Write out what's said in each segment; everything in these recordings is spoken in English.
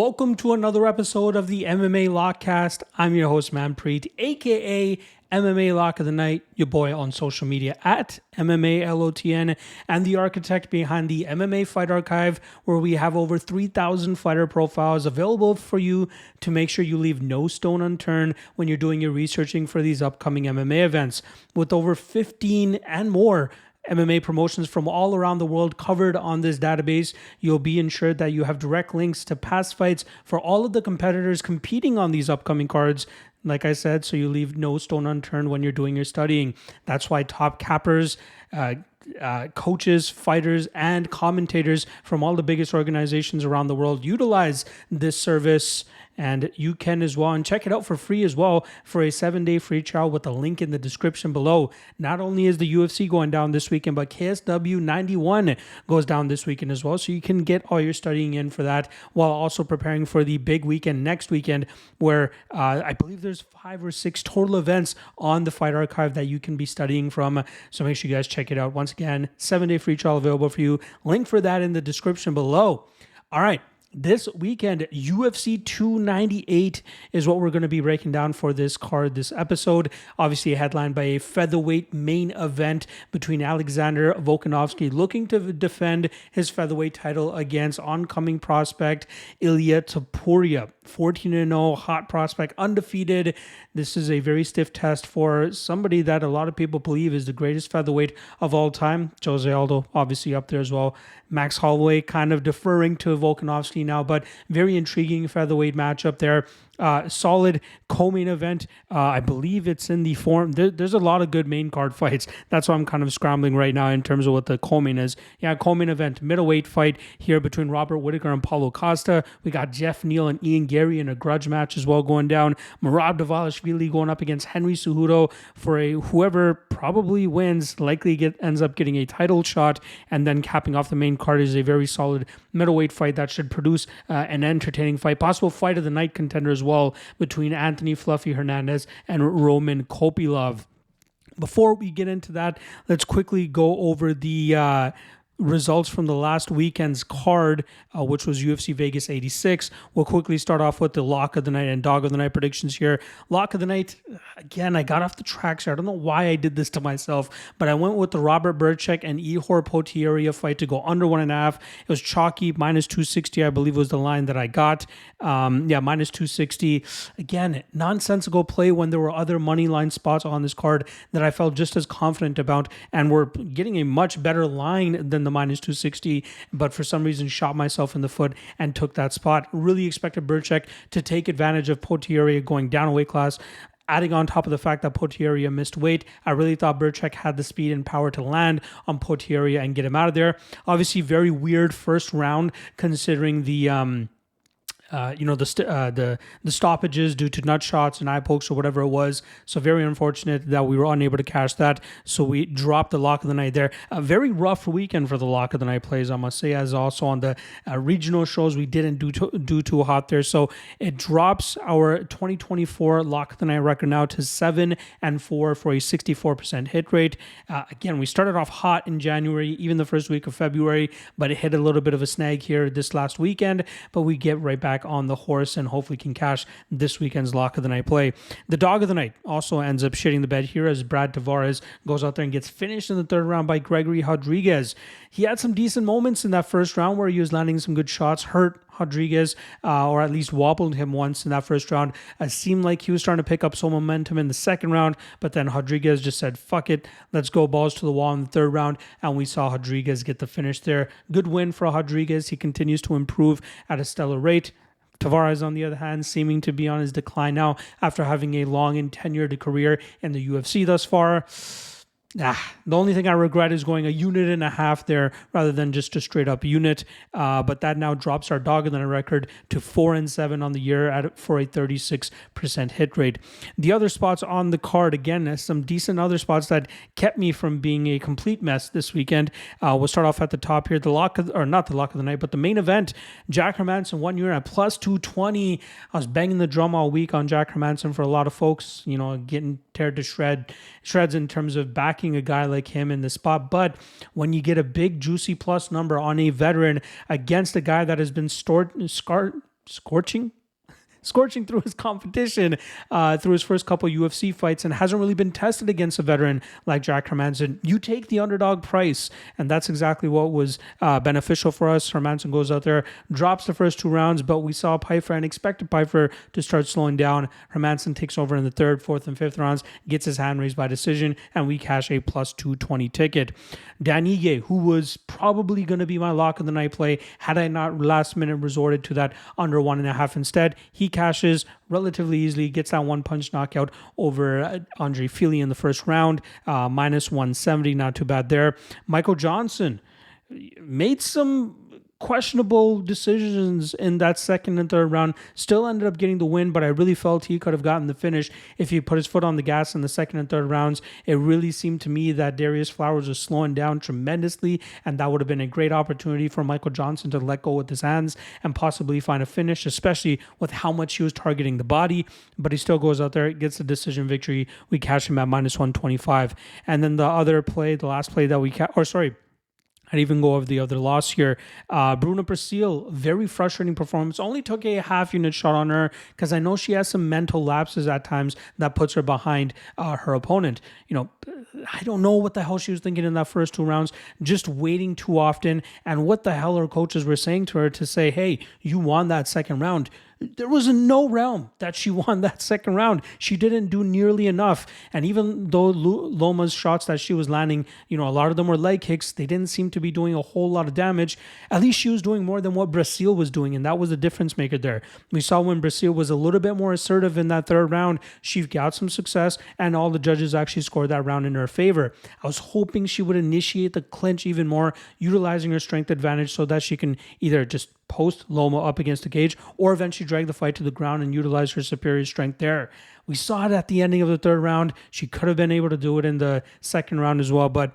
Welcome to another episode of the MMA Lockcast. I'm your host, Manpreet, aka MMA Lock of the Night, your boy on social media at MMALOTN, and the architect behind the MMA Fight Archive, where we have over 3,000 fighter profiles available for you to make sure you leave no stone unturned when you're doing your researching for these upcoming MMA events. With over 15 and more MMA promotions from all around the world covered on this database, you'll be ensured that you have direct links to past fights for all of the competitors competing on these upcoming cards. Like I said, so you leave no stone unturned when you're doing your studying. That's why top cappers, coaches, fighters, and commentators from all the biggest organizations around the world utilize this service. And you can as well, and check it out for free as well for a 7-day free trial with a link in the description below. Not only is the UFC going down this weekend, but KSW 91 goes down this weekend as well. So you can get all your studying in for that while also preparing for the big weekend next weekend, where I believe there's 5 or 6 total events on the Fight Archive that you can be studying from. So make sure you guys check it out. Once again, 7-day free trial available for you. Link for that in the description below. All right. This weekend, UFC 298 is what we're going to be breaking down for this card, this episode. Obviously headlined by a featherweight main event between Alexander Volkanovski looking to defend his featherweight title against oncoming prospect Elliott Topuria. 14-0, hot prospect, undefeated. This is a very stiff test for somebody that a lot of people believe is the greatest featherweight of all time. Jose Aldo, obviously up there as well. Max Holloway kind of deferring to Volkanovski now, but very intriguing featherweight matchup there. Solid co-main event. I believe it's in the form. There's a lot of good main card fights. That's why I'm kind of scrambling right now in terms of what the co-main is. Yeah, co-main event, middleweight fight here between Robert Whittaker and Paulo Costa. We got Jeff Neal and Ian Garry in a grudge match as well going down. Dvalishvili going up against Henry Cejudo for a whoever probably wins, likely ends up getting a title shot, and then capping off the main card is a very solid middleweight fight that should produce an entertaining fight. Possible fight of the night contender as well between Anthony Fluffy Hernandez and Roman Kopylov. Before we get into that, let's quickly go over the results from the last weekend's card, which was UFC Vegas 86. We'll quickly start off with the lock of the night and dog of the night predictions here. Lock of the night, again, I got off the tracks here. I don't know why I did this to myself, but I went with the Robert Burchek and Ihor Potieria fight to go under 1.5. It was chalky, minus 260, I believe was the line that I got. Minus 260. Again, nonsensical play when there were other money line spots on this card that I felt just as confident about and were getting a much better line than the minus 260, but for some reason shot myself in the foot and took that spot. Really expected Burchek to take advantage of Potieria going down a weight class. Adding on top of the fact that Potieria missed weight, I really thought Burchek had the speed and power to land on Potieria and get him out of there. Obviously, very weird first round considering the the stoppages due to nut shots and eye pokes or whatever it was. So very unfortunate that we were unable to cash that. So we dropped the lock of the night there. A very rough weekend for the lock of the night plays, I must say, as also on the regional shows we didn't do too hot there. So it drops our 2024 lock of the night record now to 7-4 for a 64% hit rate. Again, we started off hot in January, even the first week of February, but it hit a little bit of a snag here this last weekend. But we get right back on the horse and hopefully can cash this weekend's lock of the night play. The dog of the night also ends up shitting the bed here as Brad Tavares goes out there and gets finished in the third round by Gregory Rodriguez. He had some decent moments in that first round where he was landing some good shots, hurt Rodriguez, or at least wobbled him once in that first round. It seemed like he was starting to pick up some momentum in the second round, but then Rodriguez just said, fuck it, let's go balls to the wall in the third round, and we saw Rodriguez get the finish there. Good win for Rodriguez. He continues to improve at a stellar rate. Tavares, on the other hand, seeming to be on his decline now after having a long and tenured career in the UFC thus far. The only thing I regret is going a unit and a half there rather than just a straight up unit. But that now drops our dog of the night record to 4-7 on the year for a 36% hit rate. The other spots on the card, again, some decent other spots that kept me from being a complete mess this weekend. We'll start off at the top here. Not the lock of the night, but the main event. Jack Hermansson 1 year at plus 220. I was banging the drum all week on Jack Hermansson for a lot of folks, getting teared to shreds in terms of backing a guy like him in the spot. But when you get a big juicy plus number on a veteran against a guy that has been scorching through his competition, through his first couple UFC fights, and hasn't really been tested against a veteran like Jack Hermanson. You take the underdog price, and that's exactly what was beneficial for us. Hermanson goes out there, drops the first 2 rounds, but we saw Pyfer and expected Pyfer to start slowing down. Hermanson takes over in the 3rd, 4th, and 5th rounds, gets his hand raised by decision, and we cash a plus 220 ticket. Dan Ige, who was probably going to be my lock of the night play, had I not last minute resorted to that under 1.5 instead, he cashes relatively easily, gets that 1-punch knockout over Andre Fili in the first round, minus 170, not too bad there. Michael Johnson made some questionable decisions in that 2nd and 3rd round, still ended up getting the win, but I really felt he could have gotten the finish if he put his foot on the gas in the 2nd and 3rd rounds. It really seemed to me that Darius Flowers was slowing down tremendously, and that would have been a great opportunity for Michael Johnson to let go with his hands and possibly find a finish, especially with how much he was targeting the body. But he still goes out there, gets a decision victory. We cash him at minus 125. And then the last play that we I'd even go over the other loss here. Bruna Brasil, very frustrating performance. Only took a half-unit shot on her because I know she has some mental lapses at times that puts her behind her opponent. I don't know what the hell she was thinking in that first 2 rounds, just waiting too often, and what the hell her coaches were saying to her to say, hey, you won that 2nd round. There was in no realm that she won that 2nd round. She didn't do nearly enough. And even though Loma's shots that she was landing, a lot of them were leg kicks, they didn't seem to be doing a whole lot of damage. At least she was doing more than what Brasil was doing, and that was the difference maker there. We saw when Brasil was a little bit more assertive in that 3rd round, she got some success, and all the judges actually scored that round in her favor. I was hoping she would initiate the clinch even more, utilizing her strength advantage so that she can either just post Loma up against the cage or eventually drag the fight to the ground and utilize her superior strength there. We saw it at the ending of the 3rd round. She could have been able to do it in the 2nd round as well, but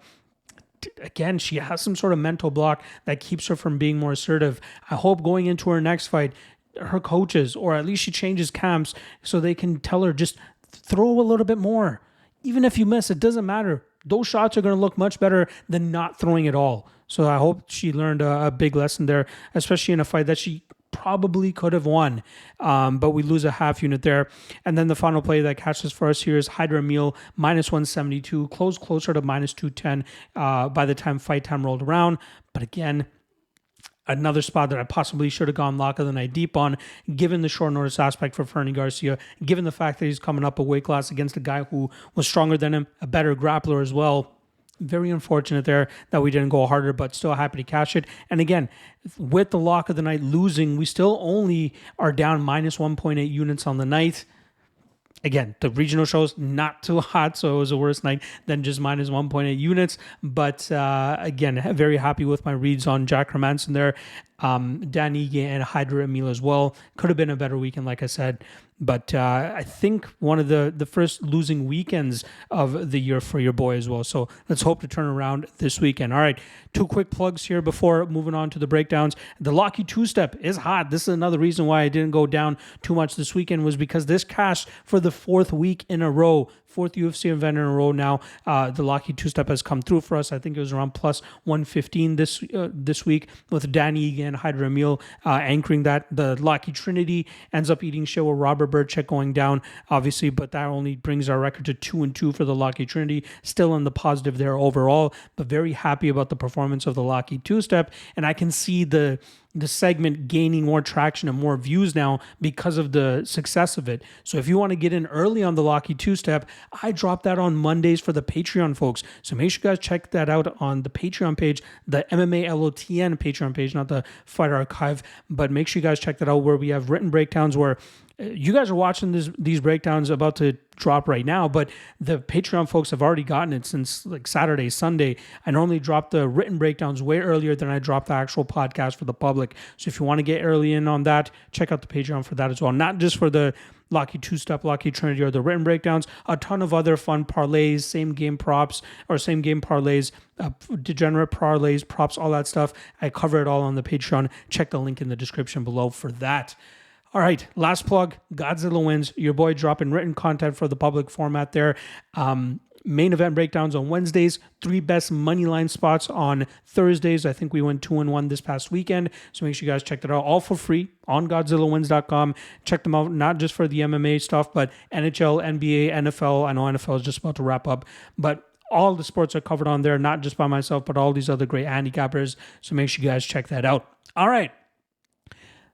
again, she has some sort of mental block that keeps her from being more assertive. I hope going into her next fight, her coaches, or at least she changes camps so they can tell her just throw a little bit more. Even if you miss, it doesn't matter. Those shots are going to look much better than not throwing at all. So I hope she learned a big lesson there, especially in a fight that she probably could have won. But we lose a half unit there. And then the final play that catches for us here is Hydra Meal, minus 172, closer to minus 210 by the time fight time rolled around. But again, another spot that I possibly should have gone lock of the night deep on, given the short notice aspect for Fernie Garcia, given the fact that he's coming up a weight class against a guy who was stronger than him, a better grappler as well. Very unfortunate there that we didn't go harder, but still happy to cash it. And again, with the lock of the night losing, we still only are down minus 1.8 units on the night. Again, the regional shows not too hot, so it was a worse night than just minus 1.8 units. But again, very happy with my reads on Jack Hermanson there. Dan Ige and Hydra Emil as well. Could have been a better weekend, like I said. But I think one of the first losing weekends of the year for your boy as well. So let's hope to turn around this weekend. All right, 2 quick plugs here before moving on to the breakdowns. The Locky 2-step is hot. This is another reason why I didn't go down too much this weekend, was because this cashed for the 4th week in a row. 4th UFC event in a row now. The Locky 2-step has come through for us. I think it was around plus 115 this week, with Danny and Hydra Emil anchoring that. The Locky Trinity ends up eating shit with Robert Burchek going down, obviously, but that only brings our record to 2-2 for the Locky Trinity. Still in the positive there overall, but very happy about the performance of the Locky 2-step, and I can see the segment gaining more traction and more views now because of the success of it. So if you want to get in early on the Locky 2-step, I drop that on Mondays for the Patreon folks. So make sure you guys check that out on the Patreon page, the MMALOTN Patreon page, not the Fight Archive, but make sure you guys check that out, where we have written breakdowns where you guys are watching these breakdowns about to drop right now, but the Patreon folks have already gotten it since like Saturday, Sunday. I normally drop the written breakdowns way earlier than I drop the actual podcast for the public. So if you want to get early in on that, check out the Patreon for that as well. Not just for the Locky 2-step, Locky Trinity, or the written breakdowns, a ton of other fun parlays, same game props, or same game parlays, degenerate parlays, props, all that stuff. I cover it all on the Patreon. Check the link in the description below for that. All right, last plug, GodzillaWins, your boy dropping written content for the public format there. main event breakdowns on Wednesdays, 3 best money line spots on Thursdays. I think we went 2-1 this past weekend, so make sure you guys check that out, all for free on GodzillaWins.com. Check them out, not just for the MMA stuff, but NHL, NBA, NFL. I know NFL is just about to wrap up, but all the sports are covered on there, not just by myself, but all these other great handicappers, so make sure you guys check that out. All right,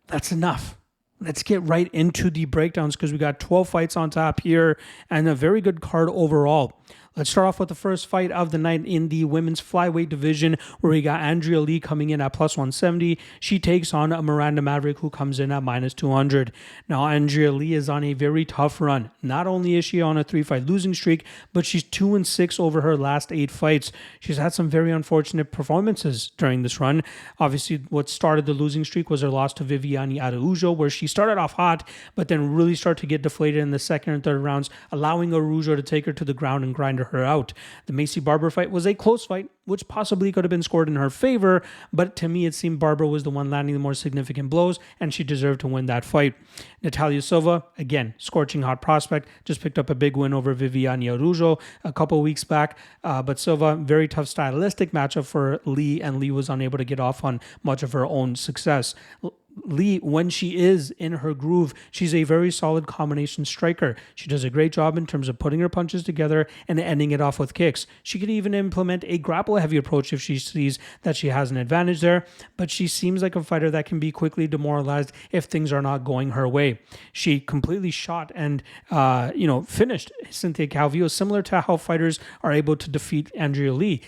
that's enough. Let's get right into the breakdowns because we got 12 fights on top here and a very good card overall. Let's start off with the first fight of the night in the women's flyweight division, where we got Andrea Lee coming in at plus 170. She takes on Miranda Maverick, who comes in at minus 200. Now, Andrea Lee is on a very tough run. Not only is she on a 3-fight losing streak, but she's 2-6 over her last 8 fights. She's had some very unfortunate performances during this run. Obviously, what started the losing streak was her loss to Viviane Araújo, where she started off hot, but then really started to get deflated in the second and third rounds, allowing Araújo to take her to the ground and grind her out. The Macy Barber fight was a close fight, which possibly could have been scored in her favor, but to me it seemed Barber was the one landing the more significant blows, and she deserved to win that fight. Natalia Silva, again, scorching hot prospect, just picked up a big win over Viviane Araújo a couple weeks back, but Silva, very tough stylistic matchup for Lee, and Lee was unable to get off on much of her own success. Lee, when she is in her groove, she's a very solid combination striker. She does a great job in terms of putting her punches together and ending it off with kicks. She could even implement a grapple-heavy approach if she sees that she has an advantage there, but she seems like a fighter that can be quickly demoralized if things are not going her way. She completely shot and finished Cynthia Calvillo, similar to how fighters are able to defeat Andrea Lee.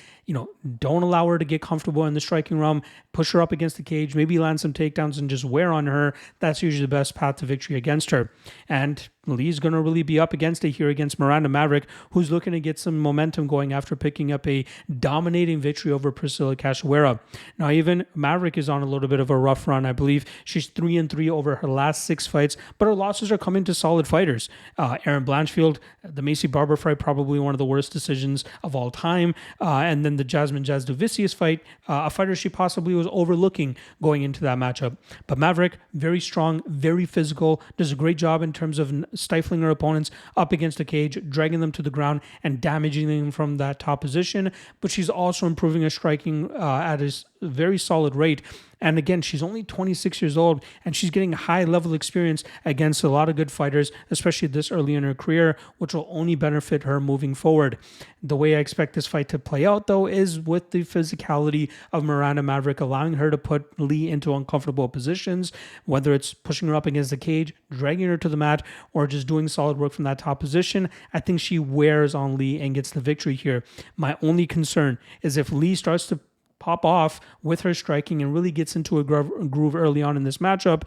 Don't allow her to get comfortable in the striking realm, push her up against the cage, maybe land some takedowns and just wear on her. That's usually the best path to victory against her. And Lee's going to really be up against it here against Miranda Maverick, who's looking to get some momentum going after picking up a dominating victory over Priscilla Cachoeira. Now, even Maverick is on a little bit of a rough run. I believe she's 3-3 over her last 6 fights, but her losses are coming to solid fighters. Erin Blanchfield, the Macy Barber fight, probably one of the worst decisions of all time. And then the Jasmine Jazz Duvicius fight, a fighter she possibly was overlooking going into that matchup. But Maverick, very strong, very physical, does a great job in terms of stifling her opponents up against the cage, dragging them to the ground and damaging them from that top position. But she's also improving her striking at a very solid rate. And again, she's only 26 years old, and she's getting high-level experience against a lot of good fighters, especially this early in her career, which will only benefit her moving forward. The way I expect this fight to play out, though, is with the physicality of Miranda Maverick, allowing her to put Lee into uncomfortable positions, whether it's pushing her up against the cage, dragging her to the mat, or just doing solid work from that top position. I think she wears on Lee and gets the victory here. My only concern is if Lee starts to pop off with her striking and really gets into a groove early on in this matchup,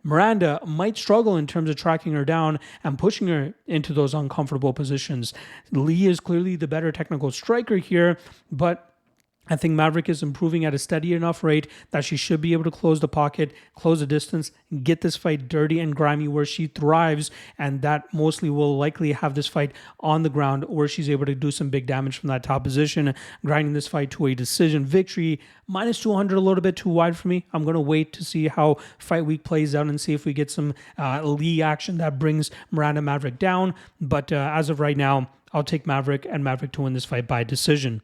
Miranda might struggle in terms of tracking her down and pushing her into those uncomfortable positions. Lee is clearly the better technical striker here, but I think Maverick is improving at a steady enough rate that she should be able to close the pocket, close the distance, get this fight dirty and grimy where she thrives, and that mostly will likely have this fight on the ground where she's able to do some big damage from that top position, grinding this fight to a decision victory. Minus 200, a little bit too wide for me. I'm going to wait to see how fight week plays out and see if we get some Lee action that brings Miranda Maverick down. But as of right now, I'll take Maverick and Maverick to win this fight by decision.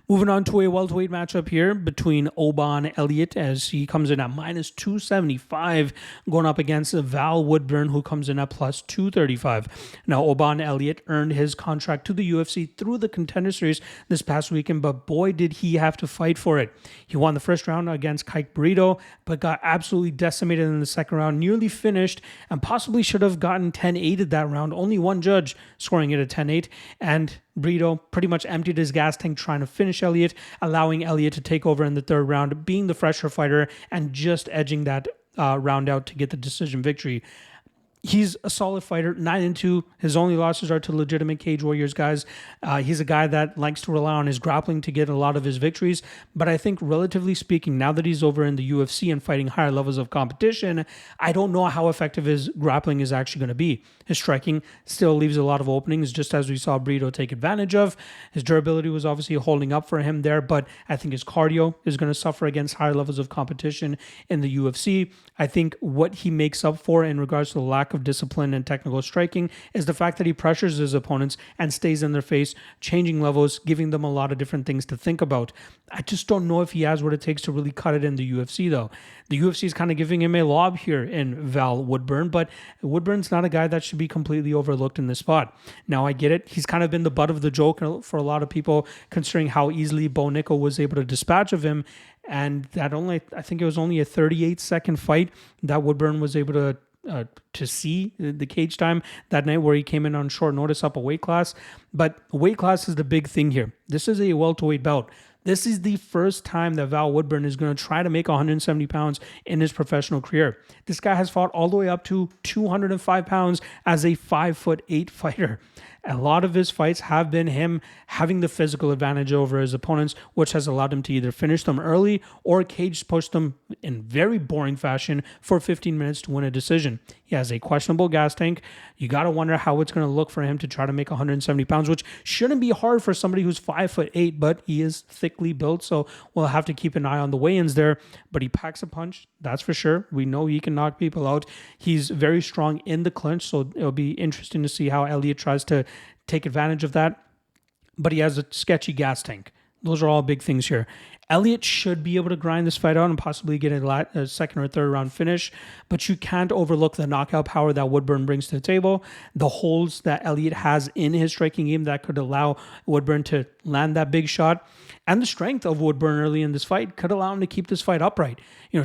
Moving on to a welterweight matchup here between Oban Elliott, as he comes in at minus 275, going up against Val Woodburn, who comes in at plus 235. Now, Oban Elliott earned his contract to the UFC through the Contender Series this past weekend, but boy, did he have to fight for it. He won the first round against Kike Burrito, but got absolutely decimated in the second round, nearly finished, and possibly should have gotten 10-8 at that round. Only one judge scoring it at 10-8, and Burrito pretty much emptied his gas tank trying to finish Elliott, allowing Elliott to take over in the third round, being the fresher fighter and just edging that round out to get the decision victory. He's a solid fighter, 9-2. His only losses are to legitimate Cage Warriors guys. He's a guy that likes to rely on his grappling to get a lot of his victories. But I think, relatively speaking, now that he's over in the UFC and fighting higher levels of competition, I don't know how effective his grappling is actually going to be. His striking still leaves a lot of openings, just as we saw Burrito take advantage of. His durability was obviously holding up for him there, but I think his cardio is going to suffer against higher levels of competition in the UFC. I think what he makes up for in regards to the lack lack of discipline and technical striking is the fact that he pressures his opponents and stays in their face, changing levels, giving them a lot of different things to think about. I just don't know if he has what it takes to really cut it in the UFC, though. The UFC is kind of giving him a lob here in Val Woodburn, but Woodburn's not a guy that should be completely overlooked in this spot. Now, I get it. He's kind of been the butt of the joke for a lot of people, considering how easily Bo Nickel was able to dispatch of him. And I think it was only a 38-second fight that Woodburn was able to see the cage time that night, where he came in on short notice up a weight class. But weight class is the big thing here. This is a welterweight bout. This is the first time that Val Woodburn is going to try to make 170 pounds in his professional career. This guy has fought all the way up to 205 pounds as a 5'8" fighter. A lot of his fights have been him having the physical advantage over his opponents, which has allowed him to either finish them early or cage push them in very boring fashion for 15 minutes to win a decision. He has a questionable gas tank. You got to wonder how it's going to look for him to try to make 170 pounds, which shouldn't be hard for somebody who's 5'8", but he is thickly built, so we'll have to keep an eye on the weigh-ins there. But he packs a punch, that's for sure. We know he can knock people out. He's very strong in the clinch, so it'll be interesting to see how Elliott tries to take advantage of that. But he has a sketchy gas tank. Those are all big things here. Elliott should be able to grind this fight out and possibly get a second or third round finish, but you can't overlook the knockout power that Woodburn brings to the table, the holes that Elliott has in his striking game that could allow Woodburn to land that big shot, and the strength of Woodburn early in this fight could allow him to keep this fight upright.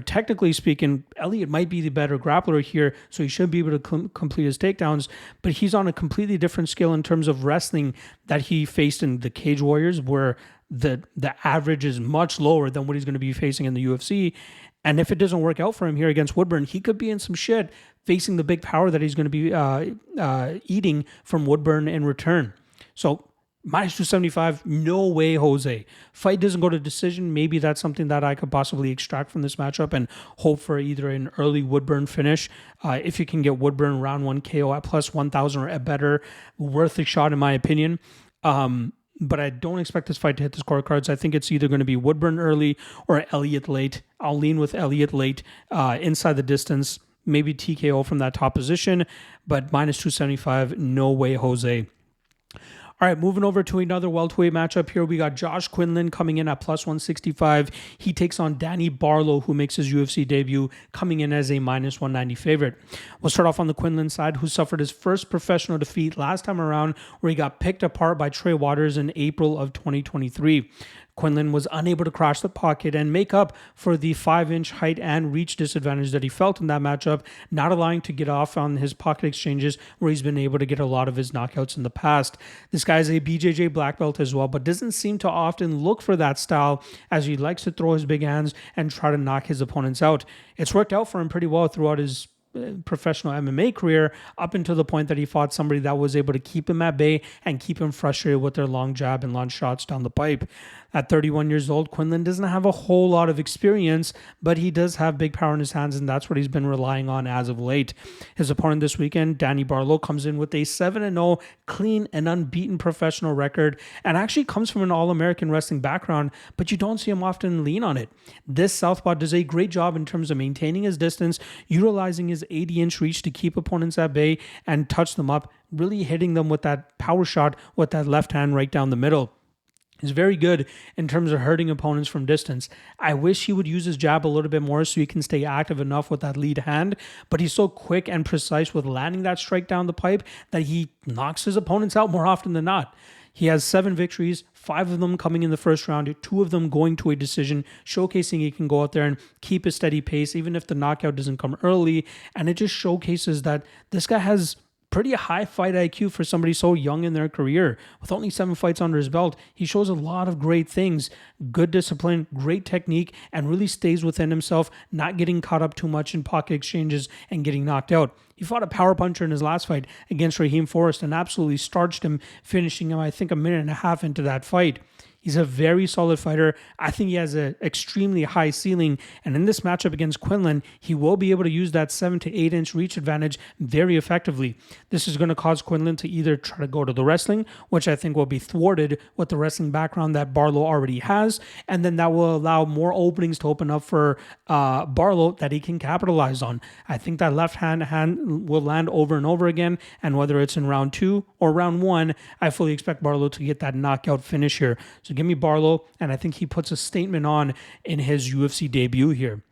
Technically speaking, Elliott might be the better grappler here, so he should be able to complete his takedowns, but he's on a completely different scale in terms of wrestling that he faced in the Cage Warriors, where the average is much lower than what he's going to be facing in the UFC. And if it doesn't work out for him here against Woodburn, he could be in some shit facing the big power that he's going to be eating from Woodburn in return. So minus 275, no way, Jose. Fight doesn't go to decision. Maybe that's something that I could possibly extract from this matchup and hope for either an early Woodburn finish. If you can get Woodburn round 1 KO at plus 1,000 or better, worth a shot in my opinion. But I don't expect this fight to hit the scorecards. I think it's either going to be Woodburn early or Elliott late. I'll lean with Elliott late, inside the distance, maybe TKO from that top position, but minus 275, no way, Jose. All right, moving over to another welterweight matchup here. We got Josh Quinlan coming in at plus 165. He takes on Danny Barlow, who makes his UFC debut, coming in as a minus 190 favorite. We'll start off on the Quinlan side, who suffered his first professional defeat last time around, where he got picked apart by Trey Waters in April of 2023. Quinlan was unable to crash the pocket and make up for the 5-inch height and reach disadvantage that he felt in that matchup, not allowing to get off on his pocket exchanges where he's been able to get a lot of his knockouts in the past. This guy's a BJJ black belt as well, but doesn't seem to often look for that style, as he likes to throw his big hands and try to knock his opponents out. It's worked out for him pretty well throughout his professional MMA career, up until the point that he fought somebody that was able to keep him at bay and keep him frustrated with their long jab and long shots down the pipe. At 31 years old, Quinlan doesn't have a whole lot of experience, but he does have big power in his hands, and that's what he's been relying on as of late. His opponent this weekend, Danny Barlow, comes in with a 7-0 clean and unbeaten professional record, and actually comes from an All-American wrestling background, but you don't see him often lean on it. This southpaw does a great job in terms of maintaining his distance, utilizing his 80-inch reach to keep opponents at bay and touch them up, really hitting them with that power shot with that left hand right down the middle. He's very good in terms of hurting opponents from distance. I wish he would use his jab a little bit more so he can stay active enough with that lead hand, but he's so quick and precise with landing that strike down the pipe that he knocks his opponents out more often than not. He has 7 victories, 5 of them coming in the first round, 2 of them going to a decision, showcasing he can go out there and keep a steady pace even if the knockout doesn't come early. And it just showcases that this guy has pretty high fight IQ for somebody so young in their career. With only 7 fights under his belt, he shows a lot of great things. Good discipline, great technique, and really stays within himself, not getting caught up too much in pocket exchanges and getting knocked out. He fought a power puncher in his last fight against Raheem Forrest and absolutely starched him, finishing him, I think, a minute and a half into that fight. He's a very solid fighter. I think he has an extremely high ceiling. And in this matchup against Quinlan, he will be able to use that 7 to 8 inch reach advantage very effectively. This is going to cause Quinlan to either try to go to the wrestling, which I think will be thwarted with the wrestling background that Barlow already has. And then that will allow more openings to open up for Barlow that he can capitalize on. I think that left hand will land over and over again. And whether it's in round 2 or round 1, I fully expect Barlow to get that knockout finish here. So give me Barlow, and I think he puts a statement on in his UFC debut here.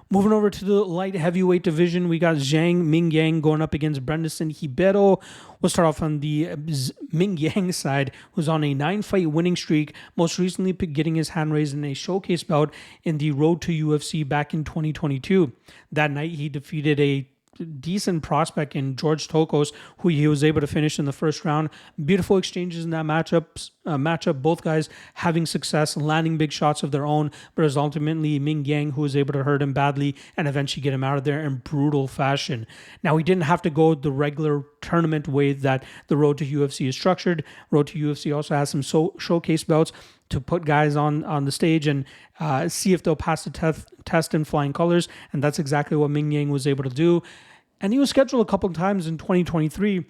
Moving over to the light heavyweight division, we got Mingyang going up against Brandon Ribeiro. We'll start off on the Mingyang side, who's on a 9-fight winning streak, most recently getting his hand raised in a showcase bout in the Road to UFC back in 2022. That night, he defeated a decent prospect in George Tokos, who he was able to finish in the first round. Beautiful exchanges in that matchup. Both guys having success, landing big shots of their own, but it was ultimately Mingyang who was able to hurt him badly and eventually get him out of there in brutal fashion. Now, he didn't have to go the regular tournament way that the Road to UFC is structured. Road to UFC also has some showcase bouts to put guys on the stage and see if they'll pass the test in flying colors. And that's exactly what Mingyang was able to do. And he was scheduled a couple of times in 2023.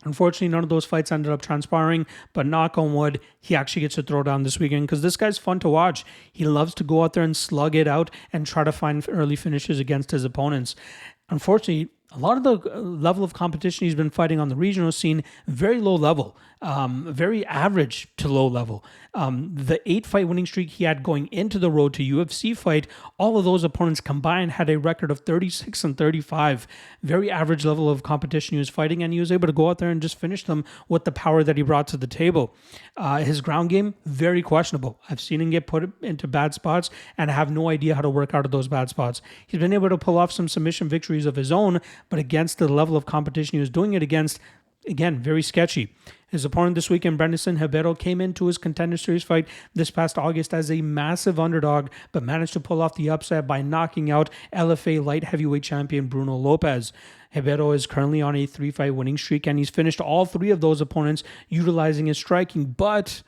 Unfortunately, none of those fights ended up transpiring, but knock on wood, he actually gets to throw down this weekend because this guy's fun to watch. He loves to go out there and slug it out and try to find early finishes against his opponents. Unfortunately, a lot of the level of competition he's been fighting on the regional scene, very low level, very average to low level. The 8-fight winning streak he had going into the Road to UFC fight, all of those opponents combined had a record of 36 and 35. Very average level of competition he was fighting, and he was able to go out there and just finish them with the power that he brought to the table. His ground game, very questionable. I've seen him get put into bad spots, and I have no idea how to work out of those bad spots. He's been able to pull off some submission victories of his own, but against the level of competition he was doing it against, again, very sketchy. His opponent this weekend, Brandon Ribeiro, came into his Contender Series fight this past August as a massive underdog, but managed to pull off the upset by knocking out LFA light heavyweight champion Bruno Lopez. Ribeiro is currently on a 3-fight winning streak, and he's finished all 3 of those opponents utilizing his striking, but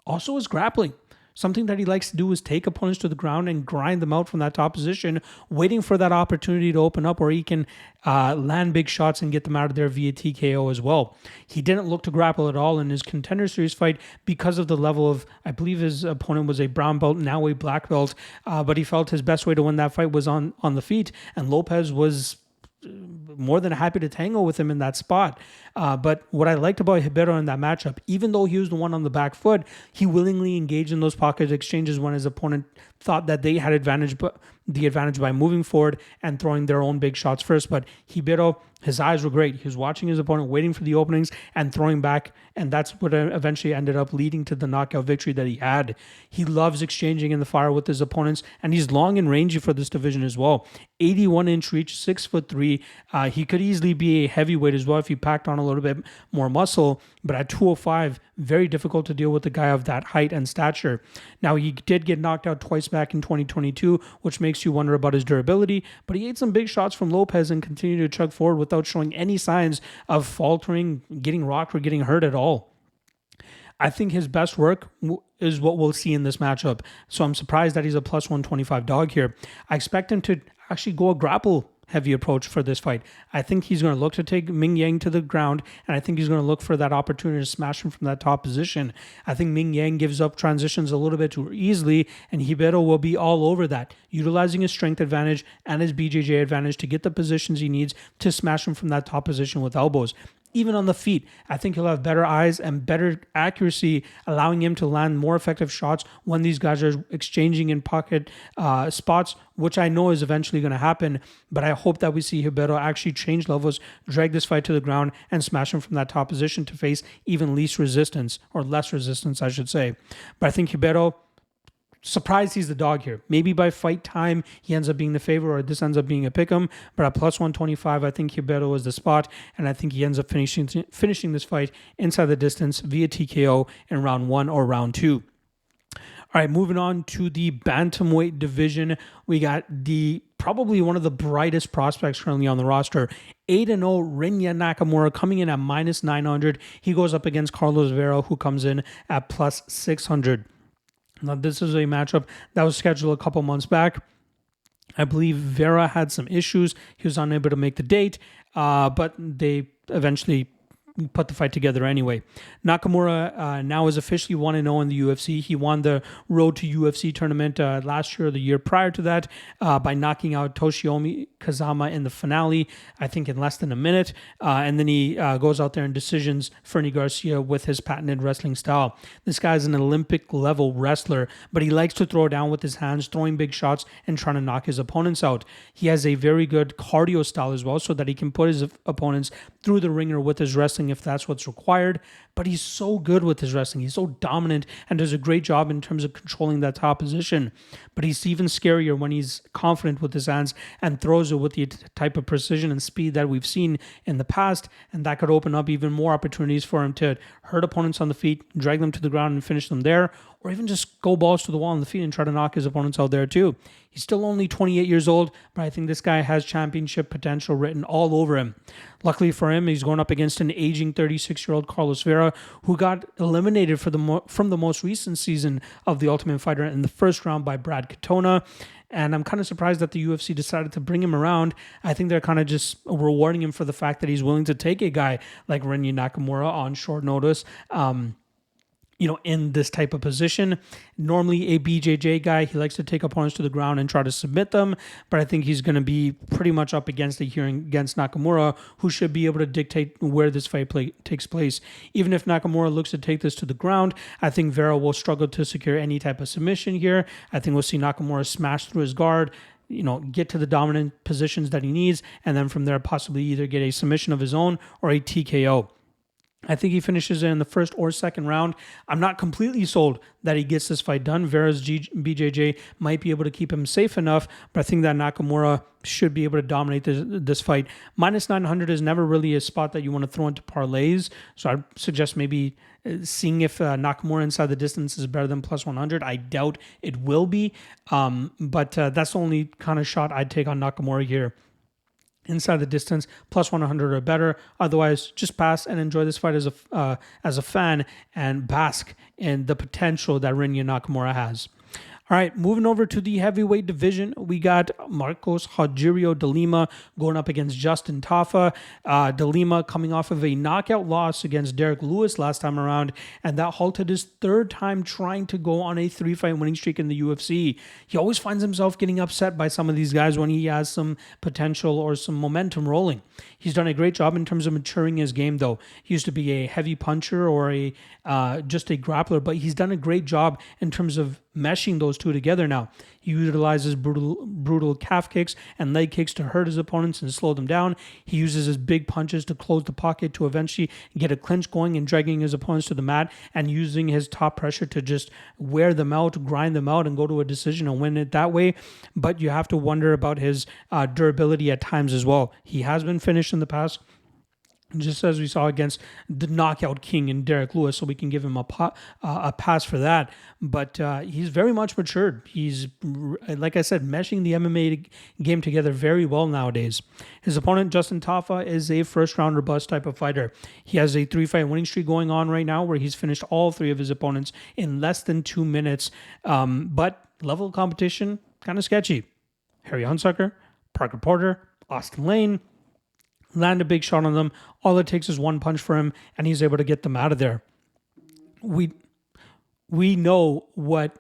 also his grappling. Something that he likes to do is take opponents to the ground and grind them out from that top position, waiting for that opportunity to open up where he can land big shots and get them out of there via TKO as well. He didn't look to grapple at all in his Contender Series fight because of the level of, I believe his opponent was a brown belt, now a black belt, but he felt his best way to win that fight was on the feet, and Lopez was more than happy to tangle with him in that spot. But what I liked about Ribeiro in that matchup, even though he was the one on the back foot, he willingly engaged in those pocket exchanges when his opponent thought that they had the advantage by moving forward and throwing their own big shots first. But Ribeiro, his eyes were great. He was watching his opponent, waiting for the openings and throwing back, and that's what eventually ended up leading to the knockout victory that he had. He loves exchanging in the fire with his opponents, and he's long and rangy for this division as well. 81-inch reach, 6'3". He could easily be a heavyweight as well if he packed on a little bit more muscle, but at 205, very difficult to deal with a guy of that height and stature. Now, he did get knocked out twice back in 2022, which makes you wonder about his durability, but he ate some big shots from Lopez and continued to chug forward without showing any signs of faltering, getting rocked, or getting hurt at all. I think his best work is what we'll see in this matchup, so I'm surprised that he's a plus 125 dog here. I expect him to actually go a grapple heavy approach for this fight. I think he's going to look to take Mingyang to the ground, and I think he's going to look for that opportunity to smash him from that top position. I think Mingyang gives up transitions a little bit too easily, and Ribeiro will be all over that, utilizing his strength advantage and his BJJ advantage to get the positions he needs to smash him from that top position with elbows. Even on the feet, I think he'll have better eyes and better accuracy, allowing him to land more effective shots when these guys are exchanging in pocket spots, which I know is eventually going to happen. But I hope that we see Ribeiro actually change levels, drag this fight to the ground, and smash him from that top position to face even less resistance, I should say. But I think Ribeiro, surprised he's the dog here. Maybe by fight time, he ends up being the favorite, or this ends up being a pick'em. But at plus 125, I think Ribeiro is the spot, and I think he ends up finishing this fight inside the distance via TKO in round 1 or round 2. All right, moving on to the bantamweight division, we got probably one of the brightest prospects currently on the roster, 8-0 Rinya Nakamura coming in at -900. He goes up against Carlos Vera, who comes in at +600. Now, this is a matchup that was scheduled a couple months back. I believe Vera had some issues. He was unable to make the date, but they eventually put the fight together anyway. Nakamura now is officially 1-0 in the UFC. He won the Road to UFC tournament last year or the year prior to that by knocking out Toshiomi Kazama in the finale, I think in less than a minute. And then he goes out there and decisions Fernie Garcia with his patented wrestling style. This guy's an Olympic level wrestler, but he likes to throw down with his hands, throwing big shots and trying to knock his opponents out. He has a very good cardio style as well, so that he can put his opponents through the ringer with his wrestling if that's what's required. But he's so good with his wrestling. He's so dominant and does a great job in terms of controlling that top position. But he's even scarier when he's confident with his hands and throws it with the type of precision and speed that we've seen in the past. And that could open up even more opportunities for him to hurt opponents on the feet, drag them to the ground and finish them there, or even just go balls to the wall on the feet and try to knock his opponents out there too. He's still only 28 years old, but I think this guy has championship potential written all over him. Luckily for him, he's going up against an aging 36-year-old Carlos Vera, who got eliminated from the most recent season of The Ultimate Fighter in the first round by Brad Katona. And I'm kind of surprised that the UFC decided to bring him around. I think they're kind of just rewarding him for the fact that he's willing to take a guy like Rinya Nakamura on short notice. In this type of position. Normally a BJJ guy, he likes to take opponents to the ground and try to submit them, but I think he's going to be pretty much up against it here against Nakamura, who should be able to dictate where this fight takes place. Even if Nakamura looks to take this to the ground, I think Vera will struggle to secure any type of submission here. I think we'll see Nakamura smash through his guard, get to the dominant positions that he needs, and then from there possibly either get a submission of his own or a TKO. I think he finishes in the first or second round. I'm not completely sold that he gets this fight done. Vera's BJJ might be able to keep him safe enough, but I think that Nakamura should be able to dominate this fight. -900 is never really a spot that you want to throw into parlays, so I'd suggest maybe seeing if Nakamura inside the distance is better than +100. I doubt it will be, but that's the only kind of shot I'd take on Nakamura here. Inside the distance, +100 or better. Otherwise, just pass and enjoy this fight as a fan and bask in the potential that Rinya Nakamura has. All right, moving over to the heavyweight division, we got Marcos Rogerio de Lima going up against Justin Tafa. De Lima coming off of a knockout loss against Derek Lewis last time around, and that halted his third time trying to go on a 3-fight winning streak in the UFC. He always finds himself getting upset by some of these guys when he has some potential or some momentum rolling. He's done a great job in terms of maturing his game, though. He used to be a heavy puncher or just a grappler, but he's done a great job in terms of meshing those two together now. He utilizes brutal calf kicks and leg kicks to hurt his opponents and slow them down. He uses his big punches to close the pocket to eventually get a clinch going and dragging his opponents to the mat, and using his top pressure to just wear them out, grind them out, and go to a decision and win it that way. But you have to wonder about his durability at times as well. He has been finished in the past, just as we saw against the knockout king in Derek Lewis, so we can give him a pass for that. But he's very much matured. He's, like I said, meshing the MMA game together very well nowadays. His opponent, Justin Tafa, is a first-rounder bust type of fighter. He has a 3-fight winning streak going on right now where he's finished all 3 of his opponents in less than 2 minutes. But level of competition, kind of sketchy. Harry Hunsucker, Parker Porter, Austin Lane, land a big shot on them. All it takes is one punch for him, and he's able to get them out of there. We know what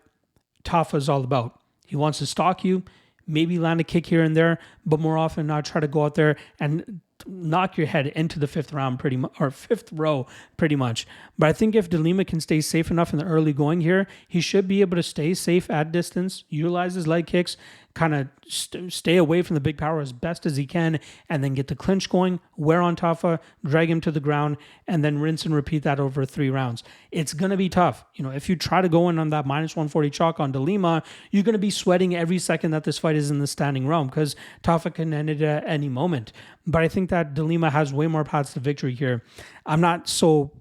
Tafa is all about. He wants to stalk you, maybe land a kick here and there, but more often not try to go out there and knock your head into the 5th round or 5th row pretty much. But I think if De Lima can stay safe enough in the early going here, he should be able to stay safe at distance, utilize his leg kicks, kind of stay away from the big power as best as he can, and then get the clinch going, wear on Tafa, drag him to the ground, and then rinse and repeat that over 3 rounds. It's going to be tough. If you try to go in on that -140 chalk on De Lima, you're going to be sweating every second that this fight is in the standing realm, because Tafa can end it at any moment. But I think that De Lima has way more paths to victory here. I'm not so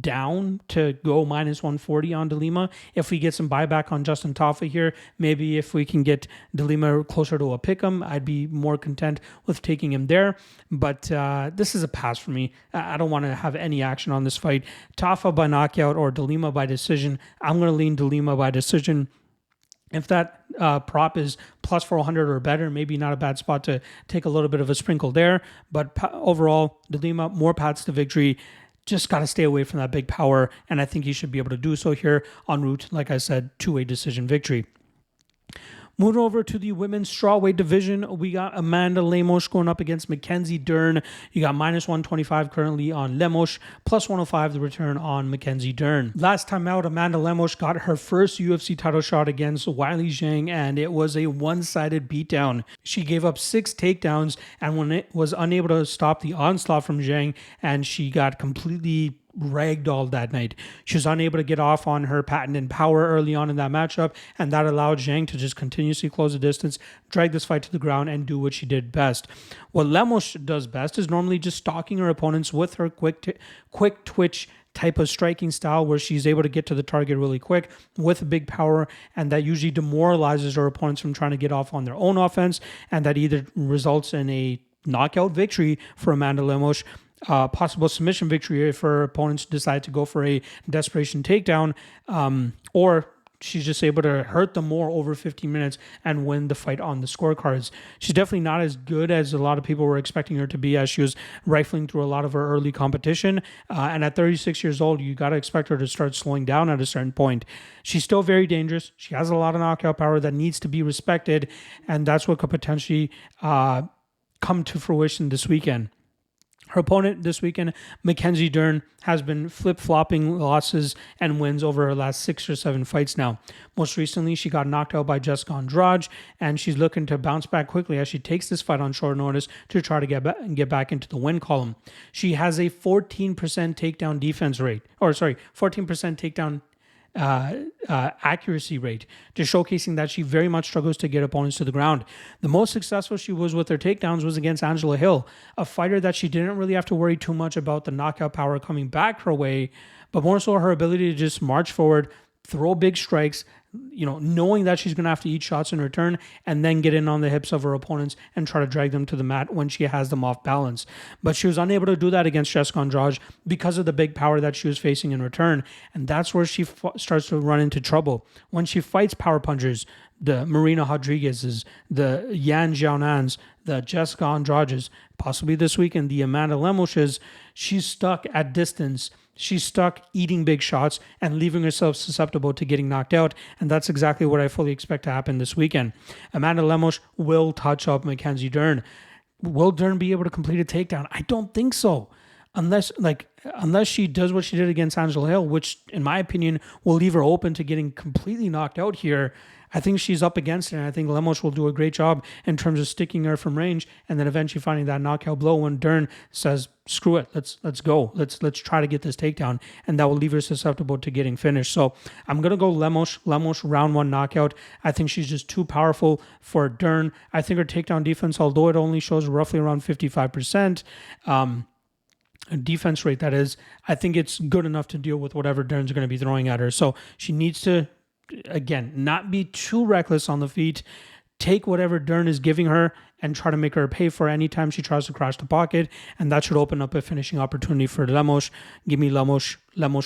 down to go minus 140 on Lima. If we get some buyback on Justin Tafa here, maybe if we can get Lima closer to a pick'em, I'd be more content with taking him there. But this is a pass for me. I don't want to have any action on this fight. Tafa by knockout or Lima by decision. I'm going to lean Lima by decision. If that prop is plus 400 or better, maybe not a bad spot to take a little bit of a sprinkle there. But overall, Lima, more paths to victory. Just got to stay away from that big power, and I think he should be able to do so here en route, like I said, to a decision victory. Moving over to the women's strawweight division, we got Amanda Lemos going up against Mackenzie Dern. You got minus 125 currently on Lemos, plus 105 the return on Mackenzie Dern. Last time out, Amanda Lemos got her first UFC title shot against Weili Zhang, and it was a one-sided beatdown. She gave up 6 takedowns and when it was unable to stop the onslaught from Zhang, and she got completely ragdolled that night. She was unable to get off on her patented power early on in that matchup, and that allowed Zhang to just continuously close the distance, drag this fight to the ground, and do what she did best. What Lemos does best is normally just stalking her opponents with her quick twitch type of striking style where she's able to get to the target really quick with big power, and that usually demoralizes her opponents from trying to get off on their own offense, and that either results in a knockout victory for Amanda Lemos, possible submission victory if her opponents decide to go for a desperation takedown, or she's just able to hurt them more over 15 minutes and win the fight on the scorecards. She's definitely not as good as a lot of people were expecting her to be, as she was rifling through a lot of her early competition. And at 36 years old, you got to expect her to start slowing down at a certain point. She's still very dangerous. She has a lot of knockout power that needs to be respected, and that's what could potentially come to fruition this weekend. Her opponent this weekend, Mackenzie Dern, has been flip-flopping losses and wins over her last 6 or 7 fights now. Most recently, she got knocked out by Jessica Andrade, and she's looking to bounce back quickly as she takes this fight on short notice to try to get back into the win column. She has a 14% takedown defense rate, 14% takedown accuracy rate, just showcasing that she very much struggles to get opponents to the ground. The most successful she was with her takedowns was against Angela Hill, a fighter that she didn't really have to worry too much about the knockout power coming back her way, but more so her ability to just march forward, throw big strikes, knowing that she's going to have to eat shots in return, and then get in on the hips of her opponents and try to drag them to the mat when she has them off balance. But she was unable to do that against Jessica Andrade because of the big power that she was facing in return, and that's where she starts to run into trouble. When she fights power punchers, the Marina Rodriguez's, the Yan Xiaonan's, the Jessica Andrade's, possibly this weekend, the Amanda Lemos's, she's stuck at distance. She's stuck eating big shots and leaving herself susceptible to getting knocked out, and that's exactly what I fully expect to happen this weekend. Amanda Lemos will touch up Mackenzie Dern. Will Dern be able to complete a takedown? I don't think so. Unless she does what she did against Angela Hill, which in my opinion will leave her open to getting completely knocked out here. I think she's up against it, and I think Lemos will do a great job in terms of sticking her from range and then eventually finding that knockout blow when Dern says, screw it, let's go. Let's try to get this takedown, and that will leave her susceptible to getting finished. So I'm going to go Lemos round 1 knockout. I think she's just too powerful for Dern. I think her takedown defense, although it only shows roughly around 55%, defense rate that is, I think it's good enough to deal with whatever Dern's going to be throwing at her. So she needs to, again, not be too reckless on the feet, take whatever Dern is giving her and try to make her pay for any time she tries to crash the pocket, and that should open up a finishing opportunity for Lemos. Give me Lemos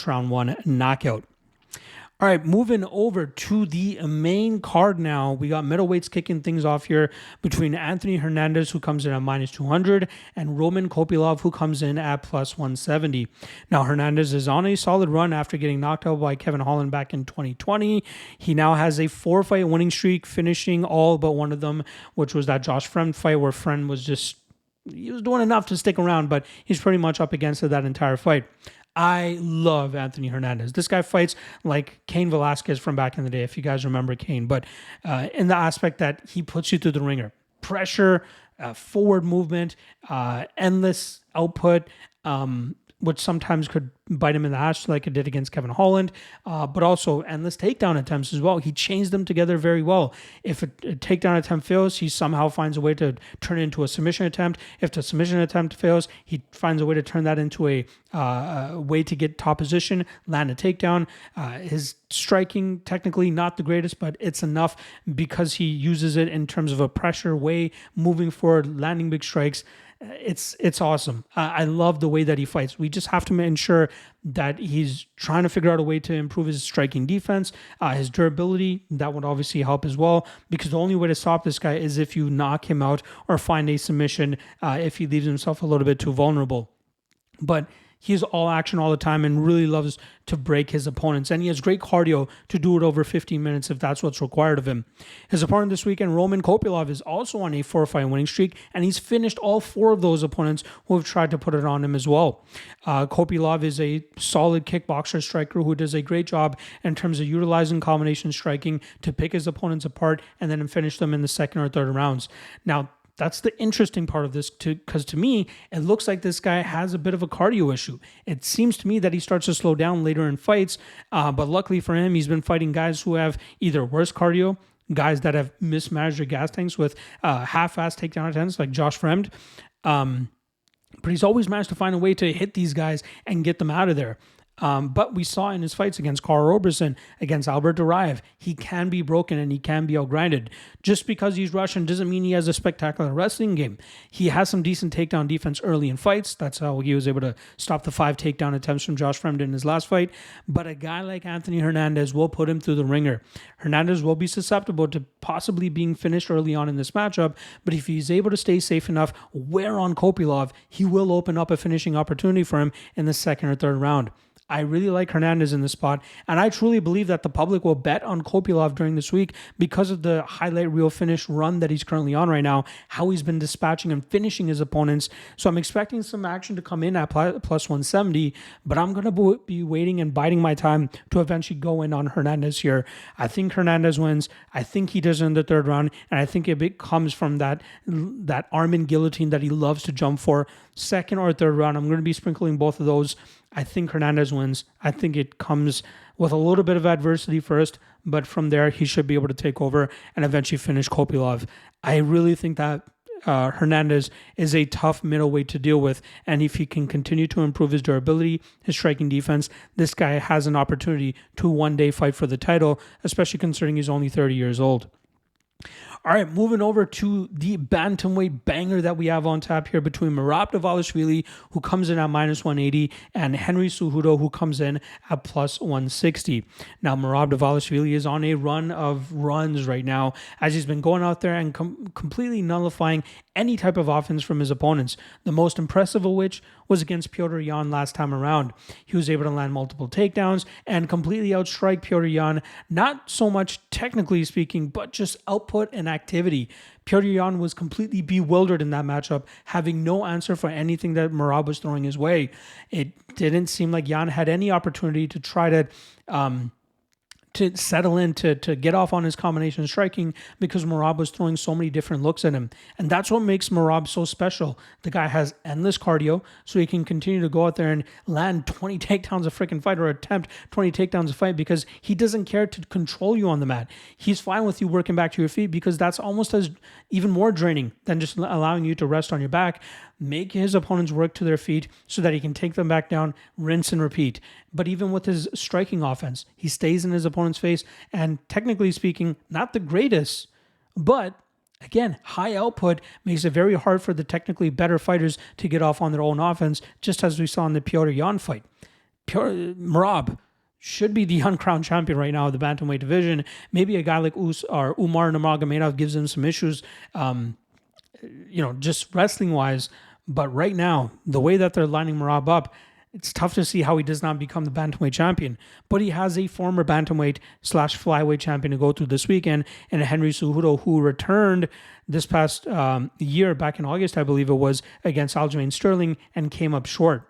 round 1 knockout. All right, moving over to the main card now. We got middleweights kicking things off here between Anthony Hernandez, who comes in at minus 200, and Roman Kopylov, who comes in at plus 170. Now, Hernandez is on a solid run after getting knocked out by Kevin Holland back in 2020. He now has a 4-fight winning streak, finishing all but one of them, which was that Josh Friend fight where Friend was he was doing enough to stick around, but he's pretty much up against it that entire fight. I love Anthony Hernandez. This guy fights like Cain Velasquez from back in the day, if you guys remember Cain, but in the aspect that he puts you through the ringer. Pressure, forward movement, endless output, which sometimes could bite him in the ass like it did against Kevin Holland, but also endless takedown attempts as well. He chains them together very well. If a takedown attempt fails, he somehow finds a way to turn it into a submission attempt. If the submission attempt fails, he finds a way to turn that into a way to get top position, land a takedown. His striking, technically not the greatest, but it's enough because he uses it in terms of a pressure way, moving forward, landing big strikes. It's awesome. I love the way that he fights. We just have to ensure that he's trying to figure out a way to improve his striking defense, his durability. That would obviously help as well, because the only way to stop this guy is if you knock him out or find a submission if he leaves himself a little bit too vulnerable. But he's all action all the time and really loves to break his opponents. And he has great cardio to do it over 15 minutes if that's what's required of him. His opponent this weekend, Roman Kopylov, is also on a 4-fight winning streak, and he's finished all 4 of those opponents who have tried to put it on him as well. Kopylov is a solid kickboxer striker who does a great job in terms of utilizing combination striking to pick his opponents apart and then finish them in the second or third rounds. Now, that's the interesting part of this, because to me, it looks like this guy has a bit of a cardio issue. It seems to me that he starts to slow down later in fights, but luckily for him, he's been fighting guys who have either worse cardio, guys that have mismanaged their gas tanks with half-assed takedown attempts like Josh Fremd, but he's always managed to find a way to hit these guys and get them out of there. But we saw in his fights against Carl Roberson, against Albert Duraev, he can be broken and he can be outgrinded. Just because he's Russian doesn't mean he has a spectacular wrestling game. He has some decent takedown defense early in fights. That's how he was able to stop the 5 takedown attempts from Josh Fremd in his last fight. But a guy like Anthony Hernandez will put him through the ringer. Hernandez will be susceptible to possibly being finished early on in this matchup, but if he's able to stay safe enough, wear on Kopylov, he will open up a finishing opportunity for him in the second or third round. I really like Hernandez in this spot, and I truly believe that the public will bet on Kopylov during this week because of the highlight reel finish run that he's currently on right now, how he's been dispatching and finishing his opponents. So I'm expecting some action to come in at plus 170, but I'm going to be waiting and biding my time to eventually go in on Hernandez here. I think Hernandez wins. I think he does in the third round, and I think it comes from that arm and guillotine that he loves to jump for. Second or third round, I'm going to be sprinkling both of those. I think Hernandez wins. I think it comes with a little bit of adversity first, but from there, he should be able to take over and eventually finish Kopylov. I really think that Hernandez is a tough middleweight to deal with, and if he can continue to improve his durability, his striking defense, this guy has an opportunity to one day fight for the title, especially considering he's only 30 years old. All right, moving over to the bantamweight banger that we have on tap here between Merab Dvalishvili, who comes in at minus 180, and Henry Cejudo, who comes in at plus 160. Now, Merab Dvalishvili is on a run of runs right now, as he's been going out there and completely nullifying any type of offense from his opponents. The most impressive of which was against Petr Yan last time around. He was able to land multiple takedowns and completely outstrike Petr Yan, not so much technically speaking, but just output and activity. Petr Yan was completely bewildered in that matchup, having no answer for anything that Merab was throwing his way. It didn't seem like Yan had any opportunity to try to settle in, to get off on his combination striking, because Merab was throwing so many different looks at him. And that's what makes Merab so special. The guy has endless cardio, so he can continue to go out there and land 20 takedowns a freaking fight, or attempt 20 takedowns a fight, because he doesn't care to control you on the mat. He's fine with you working back to your feet, because that's almost as even more draining than just allowing you to rest on your back. Make his opponents work to their feet so that he can take them back down, rinse and repeat. But even with his striking offense, he stays in his opponent's face, and technically speaking, not the greatest, but again, high output makes it very hard for the technically better fighters to get off on their own offense, just as we saw in the Petr Yan fight. Merab should be the uncrowned champion right now of the bantamweight division. Maybe a guy like Umar Nurmagomedov gives him some issues, just wrestling-wise. But right now, the way that they're lining Merab up, it's tough to see how he does not become the bantamweight champion. But he has a former bantamweight/flyweight champion to go through this weekend, and Henry Cejudo, who returned this past year, back in August, I believe it was, against Aljamain Sterling, and came up short.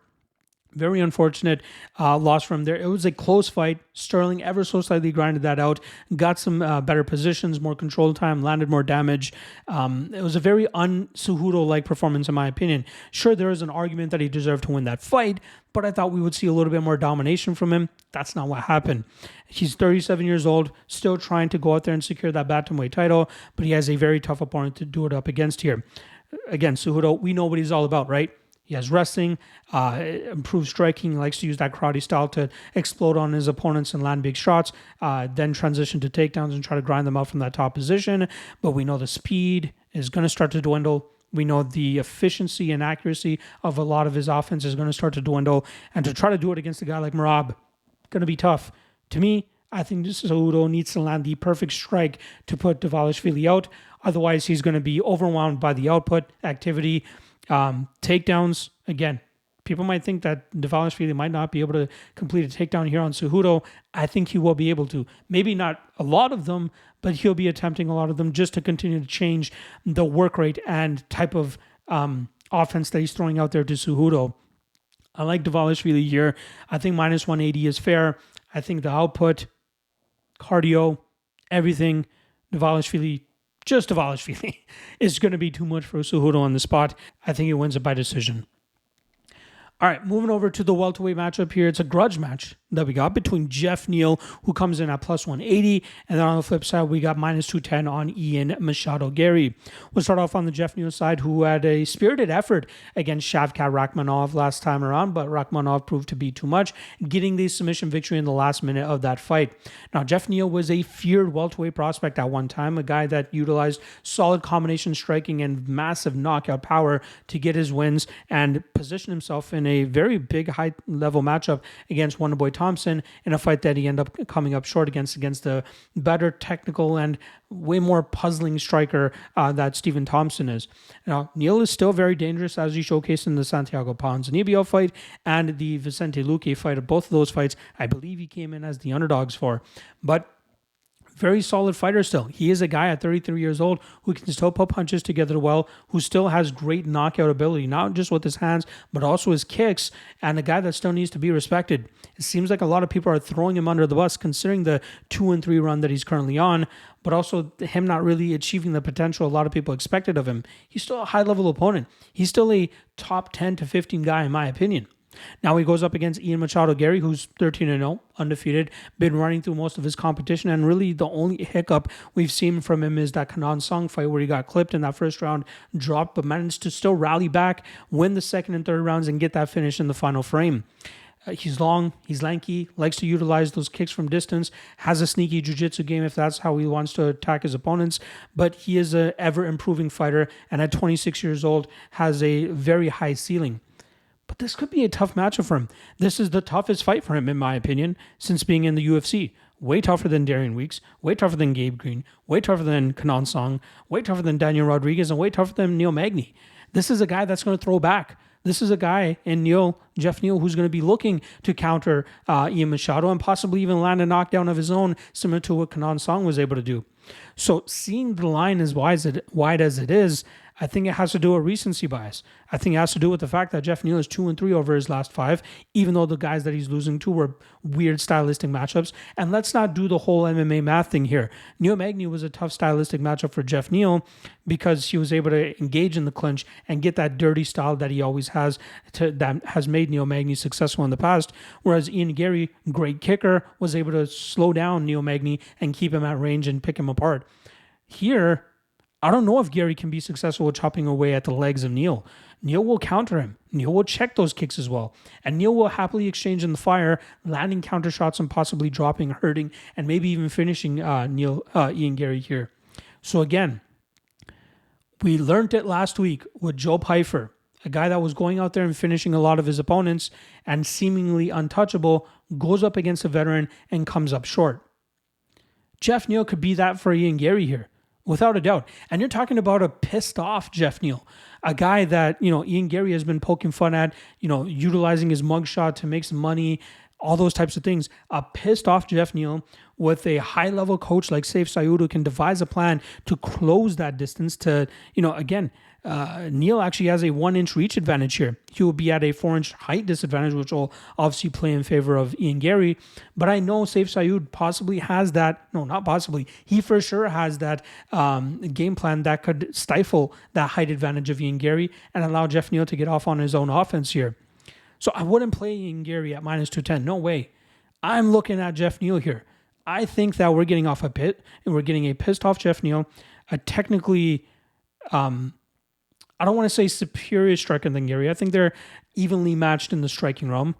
Very unfortunate loss from there. It was a close fight. Sterling ever so slightly grinded that out, got some better positions, more control time, landed more damage. It was a very un-Cejudo-like performance in my opinion. Sure, there is an argument that he deserved to win that fight, but I thought we would see a little bit more domination from him. That's not what happened. He's 37 years old, still trying to go out there and secure that bantamweight title, but he has a very tough opponent to do it up against here. Again, Cejudo, we know what he's all about, right? He has wrestling, improved striking. He likes to use that karate style to explode on his opponents and land big shots, then transition to takedowns and try to grind them out from that top position. But we know the speed is going to start to dwindle. We know the efficiency and accuracy of a lot of his offense is going to start to dwindle. And to try to do it against a guy like Merab, going to be tough. To me, I think Cejudo needs to land the perfect strike to put Dvalishvili out. Otherwise, he's going to be overwhelmed by the output activity. Takedowns, again, people might think that Dvalishvili might not be able to complete a takedown here on Cejudo. I think he will be able to. Maybe not a lot of them, but he'll be attempting a lot of them just to continue to change the work rate and type of offense that he's throwing out there to Cejudo. I like Dvalishvili here. I think minus 180 is fair. I think the output, cardio, everything, Dvalishvili is going to be too much for Cejudo on the spot. I think he wins it by decision. All right, moving over to the welterweight matchup here. It's a grudge match that we got between Jeff Neal, who comes in at plus 180, and then on the flip side, we got minus 210 on Ian Machado Garry. We'll start off on the Jeff Neal side, who had a spirited effort against Shavkat Rakhmonov last time around, but Rakhmonov proved to be too much, getting the submission victory in the last minute of that fight. Now, Jeff Neal was a feared welterweight prospect at one time, a guy that utilized solid combination striking and massive knockout power to get his wins and position himself in a very big high-level matchup against Wonderboy Thompson in a fight that he ended up coming up short against a better technical and way more puzzling striker that Stephen Thompson is. Now, Neal is still very dangerous, as he showcased in the Santiago Ponzinibbio fight and the Vicente Luque fight. Of both of those fights, I believe he came in as the underdogs for. But very solid fighter still. He is a guy at 33 years old who can still put punches together well, who still has great knockout ability, not just with his hands, but also his kicks, and a guy that still needs to be respected. It seems like a lot of people are throwing him under the bus, considering the 2-3 run that he's currently on, but also him not really achieving the potential a lot of people expected of him. He's still a high-level opponent. He's still a top 10 to 15 guy, in my opinion. Now he goes up against Ian Machado Garry, who's 13-0, undefeated, been running through most of his competition, and really the only hiccup we've seen from him is that Kenan Song fight where he got clipped in that first round, dropped, but managed to still rally back, win the second and third rounds, and get that finish in the final frame. He's long, he's lanky, likes to utilize those kicks from distance, has a sneaky jiu-jitsu game if that's how he wants to attack his opponents, but he is an ever-improving fighter, and at 26 years old, has a very high ceiling. But this could be a tough matchup for him. This is the toughest fight for him, in my opinion, since being in the UFC. Way tougher than Darian Weeks, way tougher than Gabe Green, way tougher than Kenan Song, way tougher than Daniel Rodriguez, and way tougher than Neil Magny. This is a guy that's going to throw back. This is a guy in Jeff Neal, who's going to be looking to counter Ian Machado and possibly even land a knockdown of his own, similar to what Kenan Song was able to do. So seeing the line as wide as it is, I think it has to do with recency bias. I think it has to do with the fact that Jeff Neal is 2-3 over his last 5, even though the guys that he's losing to were weird stylistic matchups. And let's not do the whole MMA math thing here. Neil Magny was a tough stylistic matchup for Jeff Neal because he was able to engage in the clinch and get that dirty style that he always has that has made Neil Magny successful in the past. Whereas Ian Garry, great kicker, was able to slow down Neil Magny and keep him at range and pick him apart. Here, I don't know if Garry can be successful with chopping away at the legs of Neal. Neal will counter him. Neal will check those kicks as well. And Neal will happily exchange in the fire, landing counter shots and possibly dropping, hurting, and maybe even finishing Ian Garry here. So again, we learned it last week with Joe Pyfer, a guy that was going out there and finishing a lot of his opponents and seemingly untouchable, goes up against a veteran and comes up short. Jeff Neal could be that for Ian Garry here. Without a doubt. And you're talking about a pissed off Jeff Neal, a guy that, Ian Garry has been poking fun at, utilizing his mugshot to make some money, all those types of things. A pissed off Jeff Neal with a high level coach like Sayif Saud who can devise a plan to close that distance to, Neal actually has a 1-inch reach advantage here. He will be at a 4-inch height disadvantage, which will obviously play in favor of Ian Garry. But I know Sayif Saud possibly has that. No, not possibly. He for sure has that game plan that could stifle that height advantage of Ian Garry and allow Jeff Neal to get off on his own offense here. So I wouldn't play Ian Garry at -210. No way. I'm looking at Jeff Neal here. I think that we're getting off a pit and we're getting a pissed off Jeff Neal, a technically, I don't want to say superior striker than Garry. I think they're evenly matched in the striking realm,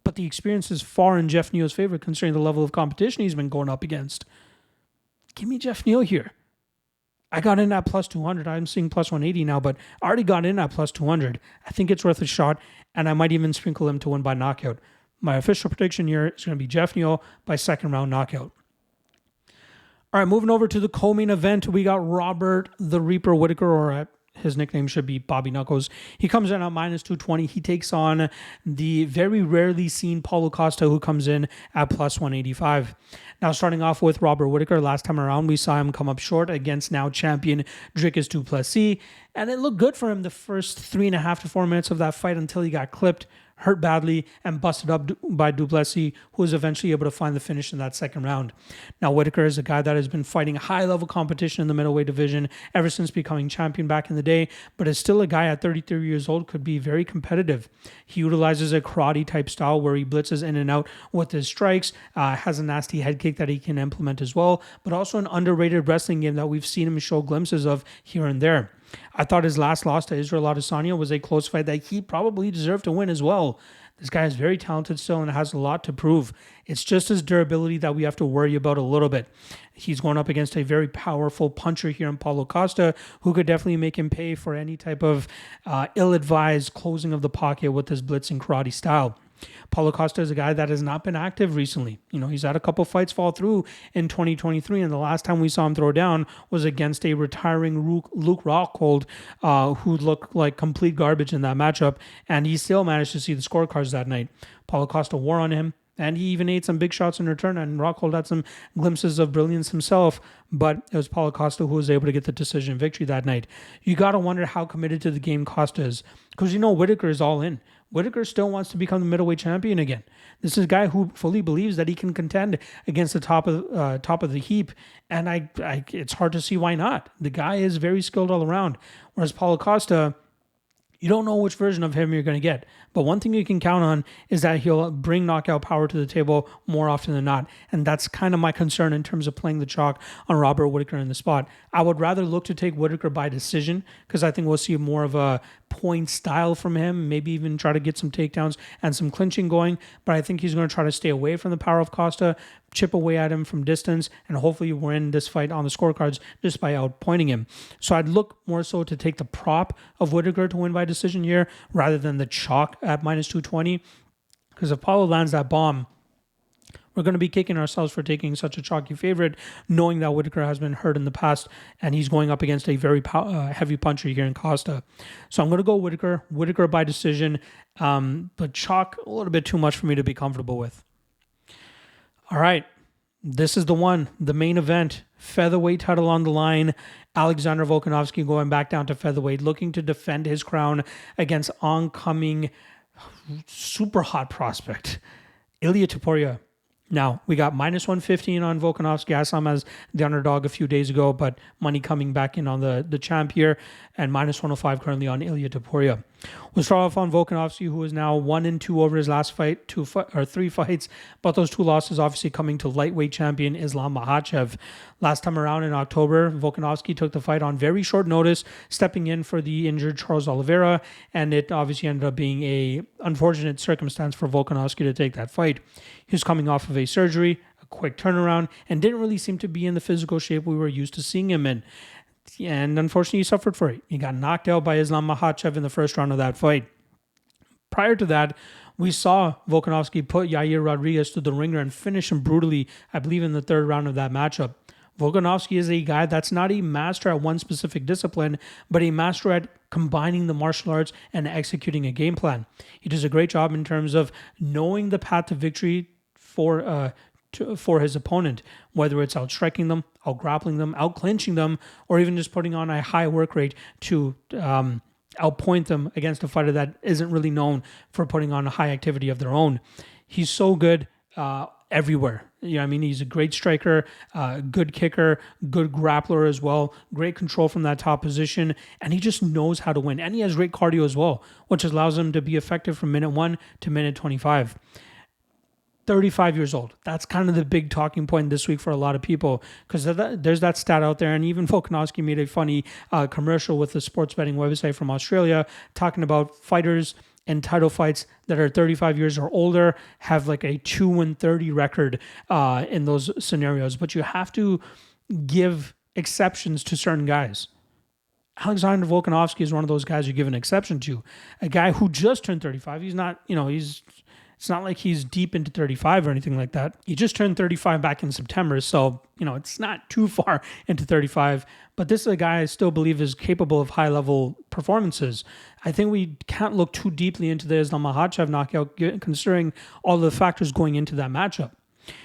but the experience is far in Jeff Neal's favor considering the level of competition he's been going up against. Give me Jeff Neal here. I got in at +200. I'm seeing +180 now, but I already got in at +200. I think it's worth a shot, and I might even sprinkle him to win by knockout. My official prediction here is going to be Jeff Neal by second round knockout. All right, moving over to the co-main event, we got Robert the Reaper Whittaker, or his nickname should be Bobby Knuckles. He comes in at -220. He takes on the very rarely seen Paulo Costa, who comes in at +185. Now, starting off with Robert Whittaker, last time around, we saw him come up short against now champion Dricus du Plessis, and it looked good for him the first 3.5 to 4 minutes of that fight until he got clipped, hurt badly, and busted up by du Plessis, who was eventually able to find the finish in that second round. Now, Whittaker is a guy that has been fighting high-level competition in the middleweight division ever since becoming champion back in the day, but is still a guy at 33 years old, could be very competitive. He utilizes a karate-type style where he blitzes in and out with his strikes, has a nasty head kick that he can implement as well, but also an underrated wrestling game that we've seen him show glimpses of here and there. I thought his last loss to Israel Adesanya was a close fight that he probably deserved to win as well. This guy is very talented still and has a lot to prove. It's just his durability that we have to worry about a little bit. He's going up against a very powerful puncher here in Paulo Costa, who could definitely make him pay for any type of ill-advised closing of the pocket with his blitzing karate style. Paulo Costa is a guy that has not been active recently. He's had a couple fights fall through in 2023, and the last time we saw him throw down was against a retiring Luke Rockhold, who looked like complete garbage in that matchup, and he still managed to see the scorecards that night. Paulo Costa wore on him, and he even ate some big shots in return, and Rockhold had some glimpses of brilliance himself, but it was Paulo Costa who was able to get the decision victory that night. You got to wonder how committed to the game Costa is, because Whittaker is all in. Whittaker still wants to become the middleweight champion again. This is a guy who fully believes that he can contend against the top of the heap, and it's hard to see why not. The guy is very skilled all around, whereas Paulo Costa, you don't know which version of him you're going to get. But one thing you can count on is that he'll bring knockout power to the table more often than not. And that's kind of my concern in terms of playing the chalk on Robert Whittaker in the spot. I would rather look to take Whittaker by decision because I think we'll see more of a point style from him, maybe even try to get some takedowns and some clinching going. But I think he's going to try to stay away from the power of Costa, chip away at him from distance, and hopefully win this fight on the scorecards just by outpointing him. So I'd look more so to take the prop of Whittaker to win by decision here rather than the chalk at -220, because if Paulo lands that bomb, we're going to be kicking ourselves for taking such a chalky favorite, knowing that Whittaker has been hurt in the past and he's going up against a very heavy puncher here in Costa. So I'm going to go Whittaker by decision, but chalk a little bit too much for me to be comfortable with. All right, this is the main event, featherweight title on the line. Alexander Volkanovski going back down to featherweight, looking to defend his crown against oncoming super hot prospect, Elliott Topuria. Now, we got -115 on Volkanovski. I saw him as the underdog a few days ago, but money coming back in on the champ here, and -105 currently on Elliott Topuria. We'll start off on Volkanovski, who is now 1-2 over his last fight, 3 fights, but those 2 losses obviously coming to lightweight champion Islam Makhachev. Last time around in October, Volkanovski took the fight on very short notice, stepping in for the injured Charles Oliveira, and it obviously ended up being a unfortunate circumstance for Volkanovski to take that fight. He was coming off of a surgery, a quick turnaround, and didn't really seem to be in the physical shape we were used to seeing him in. And unfortunately, he suffered for it. He got knocked out by Islam Makhachev in the first round of that fight. Prior to that, we saw Volkanovski put Yair Rodriguez to the ringer and finish him brutally, I believe, in the 3rd round of that matchup. Volkanovski is a guy that's not a master at one specific discipline, but a master at combining the martial arts and executing a game plan. He does a great job in terms of knowing the path to victory for for his opponent, whether it's out striking them, out grappling them, out clinching them, or even just putting on a high work rate to outpoint them against a fighter that isn't really known for putting on a high activity of their own. He's so good everywhere. You know what I mean? He's a great striker, good kicker, good grappler as well, great control from that top position, and he just knows how to win. And he has great cardio as well, which allows him to be effective from minute 1 to minute 25. 35 years old. That's kind of the big talking point this week for a lot of people, because there's that stat out there. And even Volkanovski made a funny commercial with the sports betting website from Australia talking about fighters in title fights that are 35 years or older have like a 2-30 record in those scenarios. But you have to give exceptions to certain guys. Alexander Volkanovski is one of those guys you give an exception to. A guy who just turned 35. He's not, it's not like he's deep into 35 or anything like that. He just turned 35 back in September, so, it's not too far into 35. But this is a guy I still believe is capable of high-level performances. I think we can't look too deeply into the Islam Makhachev knockout, considering all the factors going into that matchup.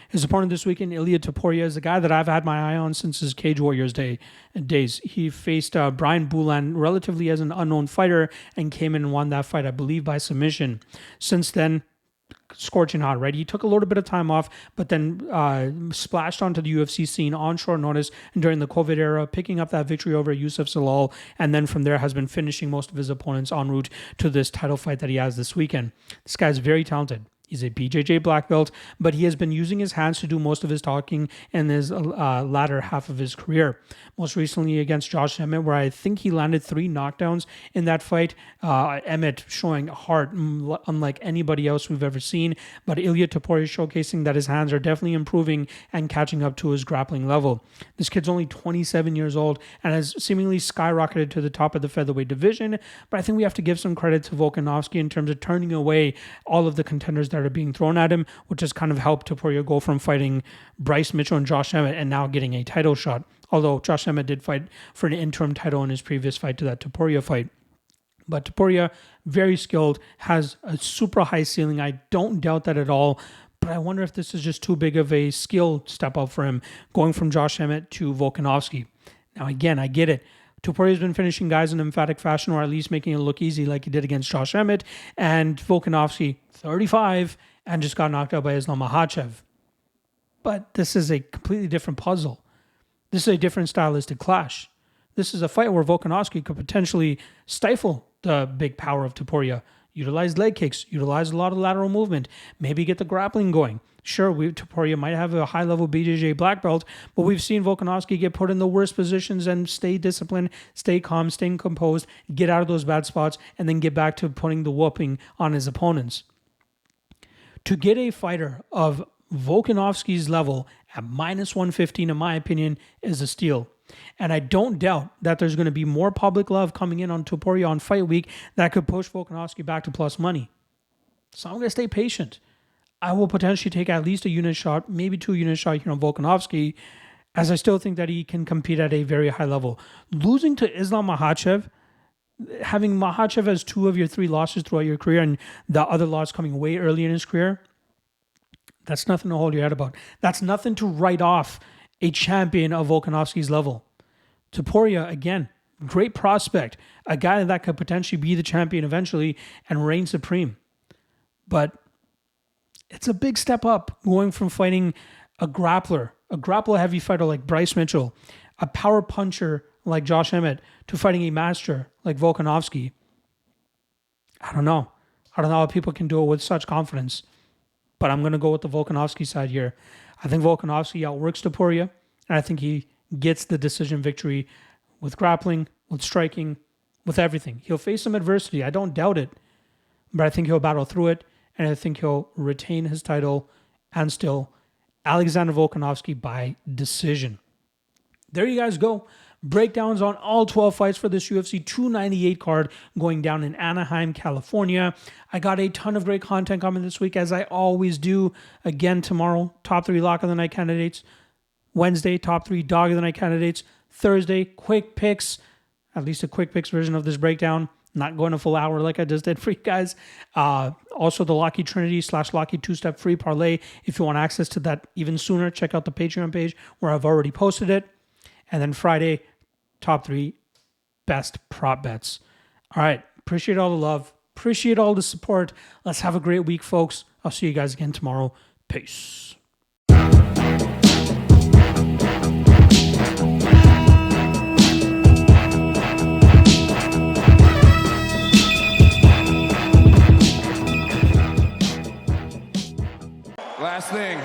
His opponent this weekend, Elliott Topuria, is a guy that I've had my eye on since his Cage Warriors days. He faced Brian Boulan relatively as an unknown fighter and came in and won that fight, I believe, by submission. Since then, scorching hot, right? He took a little bit of time off, but then splashed onto the UFC scene on short notice and during the COVID era, picking up that victory over Yusuf Zalal, and then from there has been finishing most of his opponents en route to this title fight that he has this weekend. This guy's very talented. He's a BJJ black belt, but he has been using his hands to do most of his talking in his latter half of his career. Most recently against Josh Emmett, where I think he landed 3 knockdowns in that fight. Emmett showing heart unlike anybody else we've ever seen, but Elliott Topuria showcasing that his hands are definitely improving and catching up to his grappling level. This kid's only 27 years old and has seemingly skyrocketed to the top of the featherweight division, but I think we have to give some credit to Volkanovski in terms of turning away all of the contenders that are being thrown at him, which has kind of helped Topuria go from fighting Bryce Mitchell and Josh Emmett and now getting a title shot. Although Josh Emmett did fight for an interim title in his previous fight to that Topuria fight. But Topuria, very skilled, has a super high ceiling. I don't doubt that at all. But I wonder if this is just too big of a skill step up for him, going from Josh Emmett to Volkanovski. Now, again, I get it. Topuria's been finishing guys in emphatic fashion, or at least making it look easy like he did against Josh Emmett. And Volkanovski, 35, and just got knocked out by Islam Makhachev. But this is a completely different puzzle. This is a different stylistic clash. This is a fight where Volkanovski could potentially stifle the big power of Topuria, utilize leg kicks, utilize a lot of lateral movement, maybe get the grappling going. Sure, Topuria might have a high-level BJJ black belt, but we've seen Volkanovski get put in the worst positions and stay disciplined, stay calm, stay composed, get out of those bad spots, and then get back to putting the whooping on his opponents. To get a fighter of Volkanovski's level at minus 115, in my opinion, is a steal. And I don't doubt that there's going to be more public love coming in on Topuria on fight week that could push Volkanovski back to plus money. So I'm going to stay patient. I will potentially take at least a unit shot, maybe 2 unit shot here on Volkanovski, as I still think that he can compete at a very high level. Losing to Islam Makhachev, having Makhachev as 2 of your 3 losses throughout your career and the other loss coming way early in his career, that's nothing to hold your head about. That's nothing to write off a champion of Volkanovski's level. Topuria, again, great prospect, a guy that could potentially be the champion eventually and reign supreme. But it's a big step up going from fighting a grappler heavy fighter like Bryce Mitchell, a power puncher like Josh Emmett, to fighting a master like Volkanovski. I don't know how people can do it with such confidence, but I'm going to go with the Volkanovski side here. I think Volkanovski outworks Topuria, and I think he gets the decision victory with grappling, with striking, with everything. He'll face some adversity. I don't doubt it, but I think he'll battle through it, and I think he'll retain his title and still Alexander Volkanovski by decision. There you guys go. Breakdowns on all 12 fights for this UFC 298 card going down in Anaheim, California. I got a ton of great content coming this week, as I always do. Again, tomorrow, top 3 lock of the night candidates. Wednesday, top 3 dog of the night candidates. Thursday, quick picks, at least a quick picks version of this breakdown. not going a full hour like I just did for you guys. Also, the Locky Trinity / Locky two-step free parlay. If you want access to that even sooner, check out the Patreon page where I've already posted it. And then Friday, top 3 best prop bets. All right. Appreciate all the love. Appreciate all the support. Let's have a great week, folks. I'll see you guys again tomorrow. Peace. Last thing.